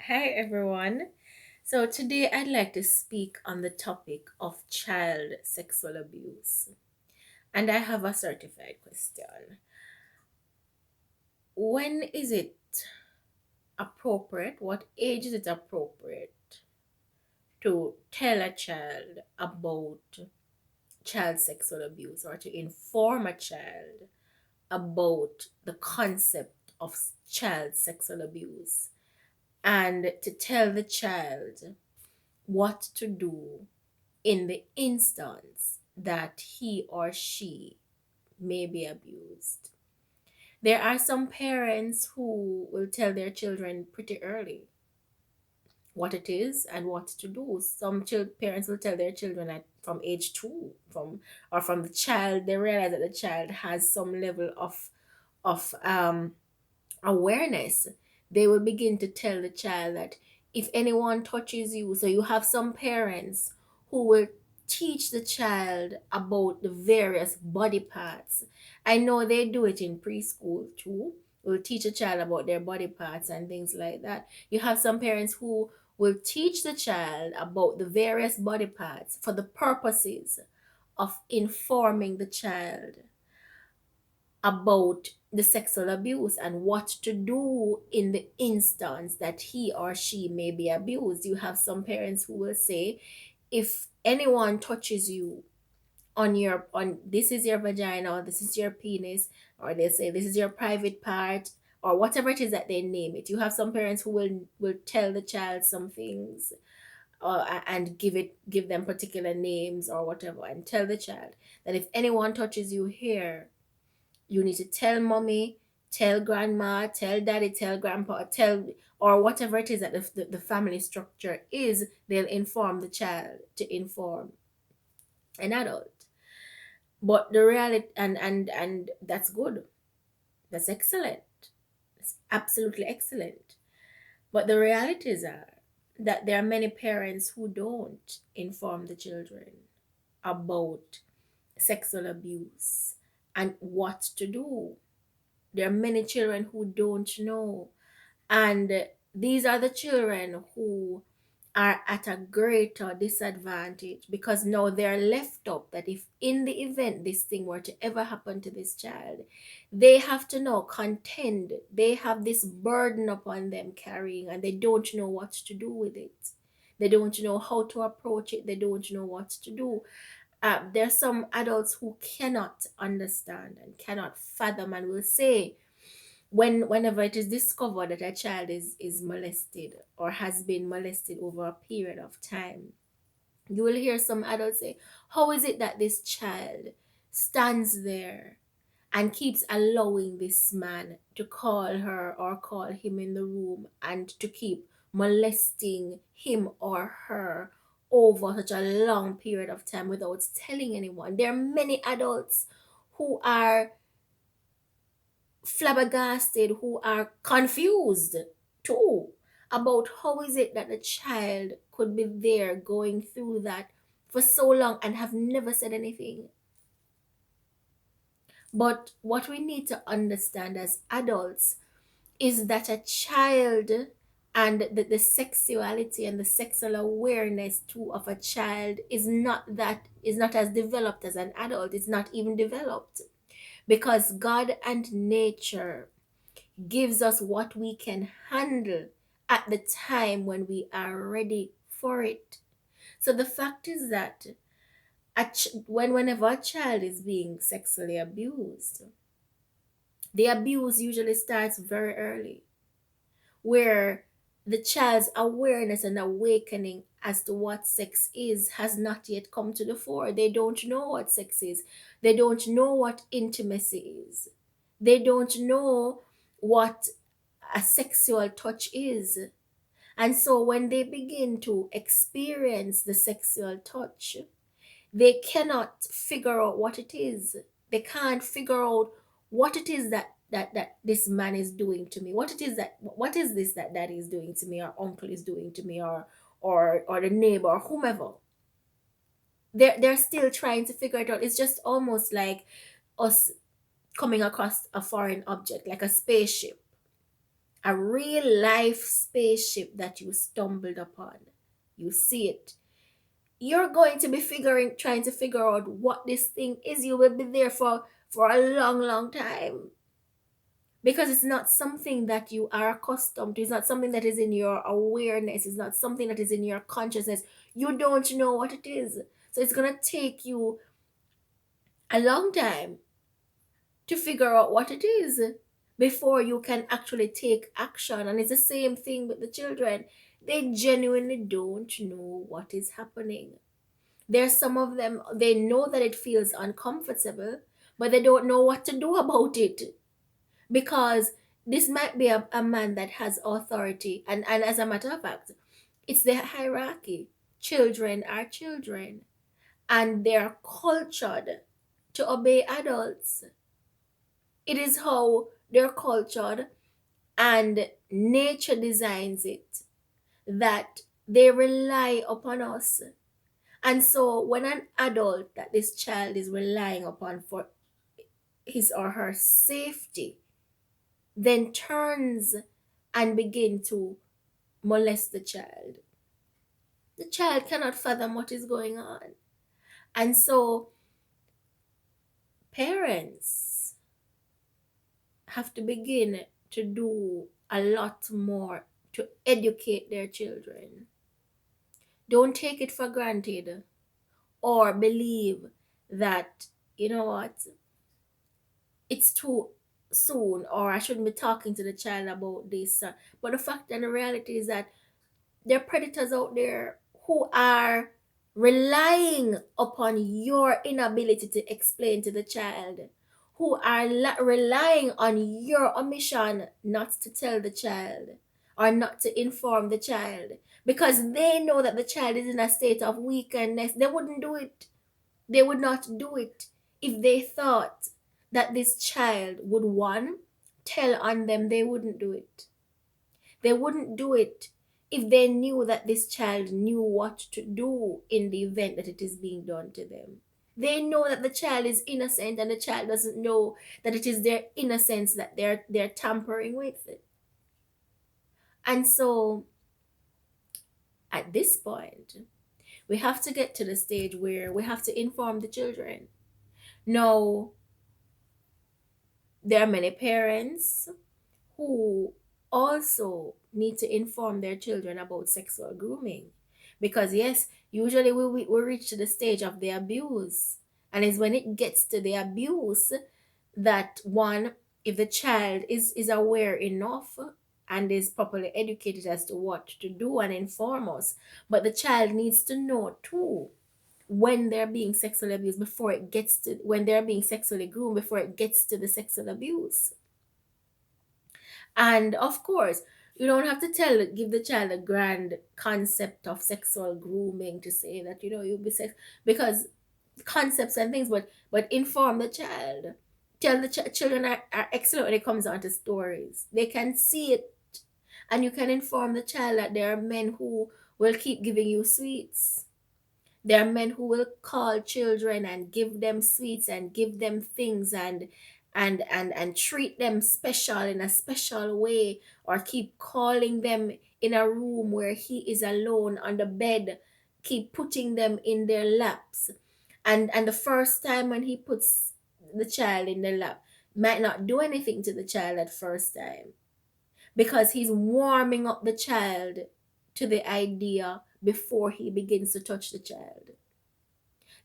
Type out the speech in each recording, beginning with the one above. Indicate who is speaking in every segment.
Speaker 1: Hi everyone. So today I'd like to speak on the topic of child sexual abuse. And I have a certified question. When is it appropriate? What age is it appropriate to tell a child about child sexual abuse or to inform a child about the concept of child sexual abuse and to tell the child what to do in the instance that he or she may be abused. There are some parents who will tell their children pretty early what it is and what to do. Some parents will tell their children at from age 2, from the child they realize that the child has some level of awareness. They will begin to tell the child that if anyone touches you, so you have some parents who will teach the child about the various body parts. I know they do it in preschool too. Will teach a child about their body parts and things like that. You have some parents who will teach the child about the various body parts for the purposes of informing the child about the sexual abuse and what to do in the instance that he or she may be abused. You have some parents who will say, if anyone touches you on this is your vagina or this is your penis, or they say this is your private part, or whatever it is that they name it. You have some parents who will tell the child some things, and give them particular names or whatever, and tell the child that if anyone touches you here, you need to tell mommy, tell grandma, tell daddy, tell grandpa, tell, or whatever it is that the family structure is. They'll inform the child to inform an adult. But the reality, and that's good, that's excellent, it's absolutely excellent. But the realities are that there are many parents who don't inform the children about sexual abuse and what to do. There are many children who don't know. And these are the children who are at a greater disadvantage because now they're left up that if in the event this thing were to ever happen to this child, they have to now contend. They have this burden upon them carrying, and they don't know what to do with it. They don't know how to approach it. They don't know what to do. There's some adults who cannot understand and cannot fathom and will say, whenever it is discovered that a child is molested or has been molested over a period of time, you will hear some adults say, how is it that this child stands there and keeps allowing this man to call her or call him in the room and to keep molesting him or her over such a long period of time without telling anyone? There are many adults who are flabbergasted, who are confused too about how is it that the child could be there going through that for so long and have never said anything. But what we need to understand as adults is that a child and the sexuality and the sexual awareness too of a child is not as developed as an adult. It's not even developed because God and nature gives us what we can handle at the time when we are ready for it. So the fact is that whenever a child is being sexually abused, the abuse usually starts very early, where the child's awareness and awakening as to what sex is has not yet come to the fore. They don't know what sex is. They don't know what intimacy is. They don't know what a sexual touch is. And so when they begin to experience the sexual touch, they cannot figure out what it is. They can't figure out what it is that this man is doing to me. What is this that daddy is doing to me, or uncle is doing to me, or the neighbor, or whomever. They're still trying to figure it out. It's just almost like us coming across a foreign object, like a spaceship, a real life spaceship that you stumbled upon. You see it. You're going to be trying to figure out what this thing is. You will be there for a long, long time because it's not something that you are accustomed to. It's not something that is in your awareness. It's not something that is in your consciousness. You don't know what it is. So it's going to take you a long time to figure out what it is before you can actually take action. And it's the same thing with the children. They genuinely don't know what is happening. There's some of them, they know that it feels uncomfortable, but they don't know what to do about it because this might be a man that has authority. And as a matter of fact, it's the hierarchy. Children are children and they're cultured to obey adults. It is how they're cultured and nature designs it that they rely upon us. And so when an adult that this child is relying upon for his or her safety then turns and begin to molest the child cannot fathom what is going on. And so parents have to begin to do a lot more to educate their children. Don't take it for granted or believe that, you know what, it's too soon or I shouldn't be talking to the child about this. But the fact and the reality is that there are predators out there who are relying upon your inability to explain to the child, who are relying on your omission not to tell the child or not to inform the child because they know that the child is in a state of weakness. They wouldn't do it. They would not do it if they thought that this child would, one, tell on them. They wouldn't do it. They wouldn't do it if they knew that this child knew what to do in the event that it is being done to them. They know that the child is innocent and the child doesn't know that it is their innocence that they're tampering with. And so at this point, we have to get to the stage where we have to inform the children. Now, there are many parents who also need to inform their children about sexual grooming because yes, usually we reach to the stage of the abuse, and it's when it gets to the abuse that, one, if the child is aware enough and is properly educated as to what to do and inform us, but the child needs to know too when they're being sexually abused before it gets to when they're being sexually groomed before it gets to the sexual abuse. And of course, you don't have to give the child a grand concept of sexual grooming to say that you'll be sex because concepts and things, but inform the child. Tell the children are excellent when it comes down to stories. They can see it, and you can inform the child that there are men who will keep giving you sweets. There are men who will call children and give them sweets and give them things and treat them special in a special way, or keep calling them in a room where he is alone on the bed, keep putting them in their laps. And the first time when he puts the child in the lap might not do anything to the child at first time because he's warming up the child to the idea before he begins to touch the child.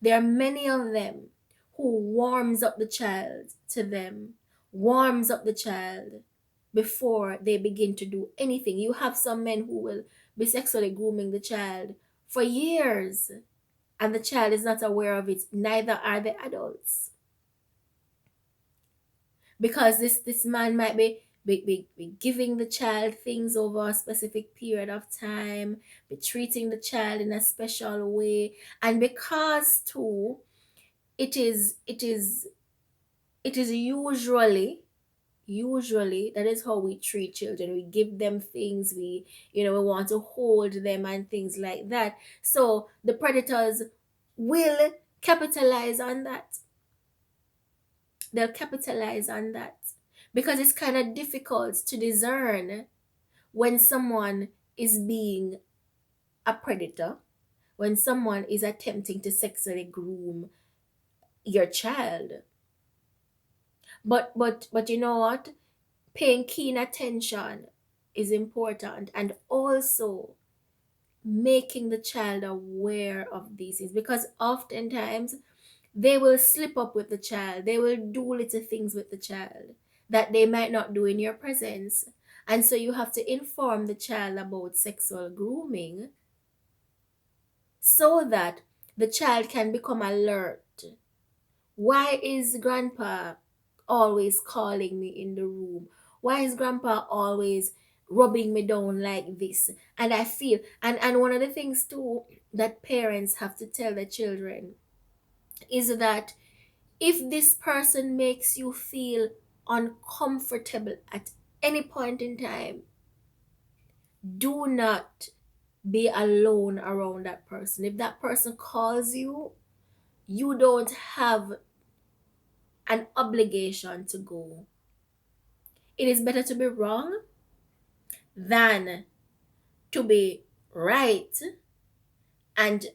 Speaker 1: There are many of them who warms up the child to them, warms up the child before they begin to do anything. You have some men who will be sexually grooming the child for years, and the child is not aware of it. Neither are the adults. Because this man might be giving the child things over a specific period of time, be treating the child in a special way, and because too, it is usually that is how we treat children. We give them things, we want to hold them and things like that. So the predators will capitalize on that. They'll capitalize on that because it's kind of difficult to discern when someone is being a predator, when someone is attempting to sexually groom your child. But you know what? Paying keen attention is important, and also making the child aware of these things, because oftentimes they will slip up with the child. They will do little things with the child that they might not do in your presence. And so you have to inform the child about sexual grooming so that the child can become alert. Why is grandpa always calling me in the room? Why is grandpa always rubbing me down like this? And I feel, and one of the things too that parents have to tell their children is that if this person makes you feel uncomfortable at any point in time, do not be alone around that person. If that person calls you, you don't have an obligation to go. It is better to be wrong than to be right. And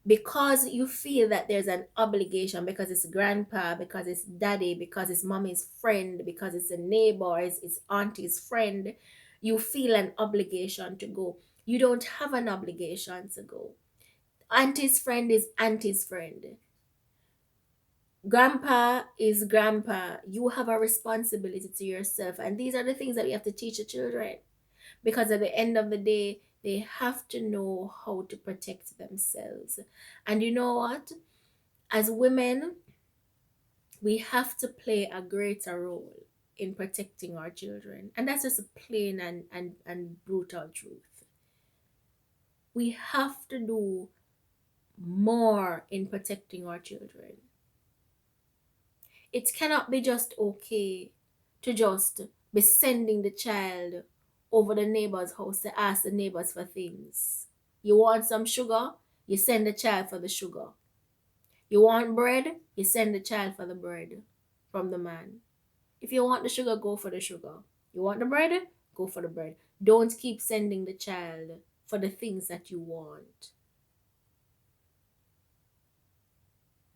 Speaker 1: because you feel that there's an obligation, because it's grandpa, because it's daddy, because it's mommy's friend, because it's a neighbor, it's auntie's friend, you feel an obligation to go. You don't have an obligation to go. Auntie's friend is auntie's friend. Grandpa is grandpa. You have a responsibility to yourself. And these are the things that we have to teach the children. Because at the end of the day, they have to know how to protect themselves. And you know what? As women, we have to play a greater role in protecting our children. And that's just a plain and brutal truth. We have to do more in protecting our children. It cannot be just okay to just be sending the child over the neighbor's house to ask the neighbors for things. You want some sugar? You send the child for the sugar. You want bread? You send the child for the bread from the man. If you want the sugar, go for the sugar. You want the bread? Go for the bread. Don't keep sending the child for the things that you want.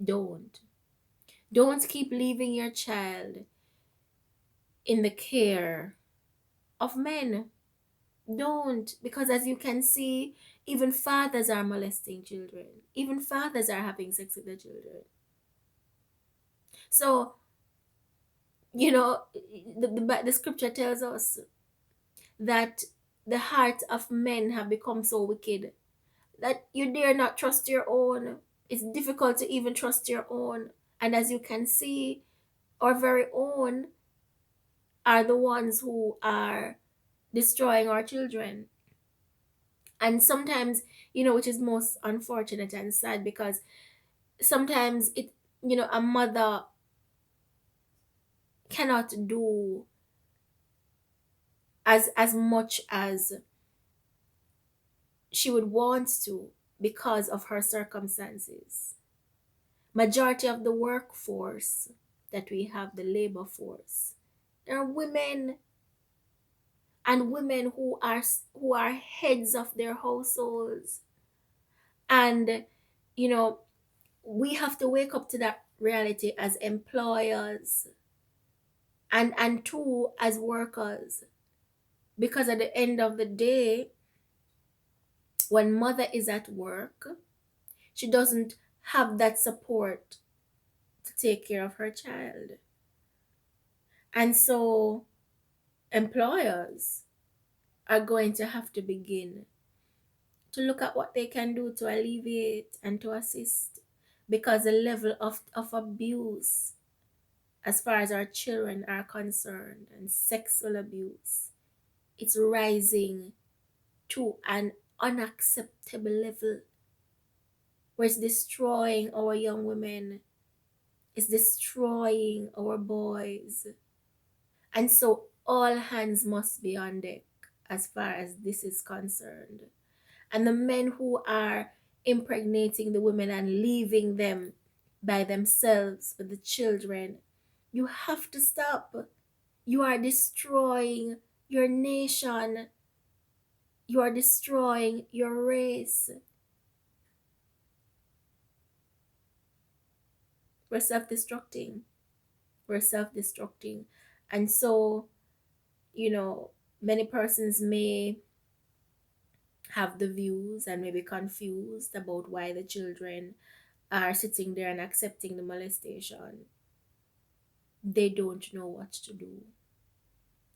Speaker 1: Don't. Don't keep leaving your child in the care of men. Don't, because as you can see, even fathers are molesting children. Even fathers are having sex with their children. So, you know, the scripture tells us that the hearts of men have become so wicked that you dare not trust your own. It's difficult to even trust your own. And as you can see, our very own are the ones who are destroying our children. And sometimes, which is most unfortunate and sad, because sometimes a mother cannot do as much as she would want to because of her circumstances. Majority of the workforce that we have, the labor force, there are women, and women who are heads of their households. And we have to wake up to that reality as employers, and two, as workers, because at the end of the day, when mother is at work, she doesn't have that support to take care of her child. And so employers are going to have to begin to look at what they can do to alleviate and to assist, because the level of abuse as far as our children are concerned, and sexual abuse, it's rising to an unacceptable level where it's destroying our young women, it's destroying our boys. And so all hands must be on deck as far as this is concerned. And the men who are impregnating the women and leaving them by themselves with the children, you have to stop. You are destroying your nation. You are destroying your race. We're self destructing. We're self destructing. And so, you know, many persons may have the views and may be confused about why the children are sitting there and accepting the molestation. They don't know what to do.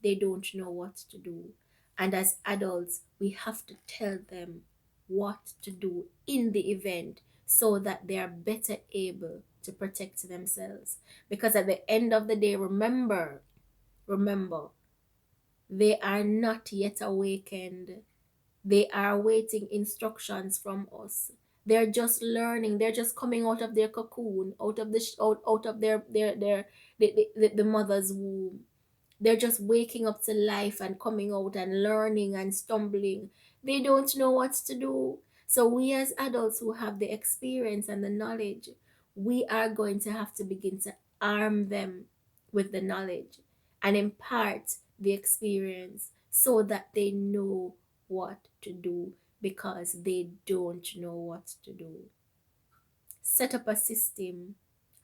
Speaker 1: They don't know what to do. And as adults, we have to tell them what to do in the event so that they are better able to protect themselves. Because at the end of the day, remember, they are not yet awakened. They are waiting instructions from us. They're just learning. They're just coming out of their cocoon, out of out of the mother's womb. They're just waking up to life and coming out and learning and stumbling. They don't know what to do. So we as adults who have the experience and the knowledge, we are going to have to begin to arm them with the knowledge and impart the experience so that they know what to do, because they don't know what to do. Set up a system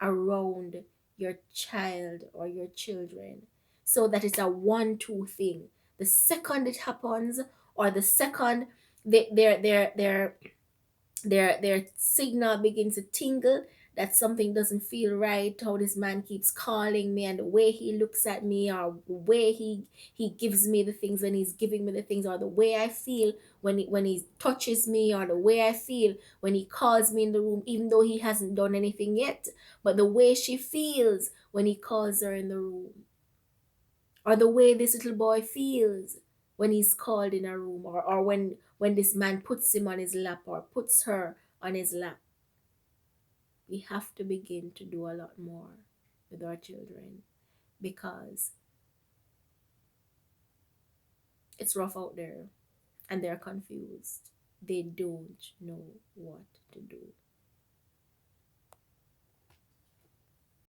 Speaker 1: around your child or your children so that it's a 1-2 thing. The second it happens, or the second they, their signal begins to tingle, that something doesn't feel right, how this man keeps calling me and the way he looks at me, or the way he gives me the things when he's giving me the things, or the way I feel when he touches me, or the way I feel when he calls me in the room even though he hasn't done anything yet, but the way she feels when he calls her in the room, or the way this little boy feels when he's called in a room, or when this man puts him on his lap or puts her on his lap. We have to begin to do a lot more with our children, because it's rough out there and they're confused. They don't know what to do.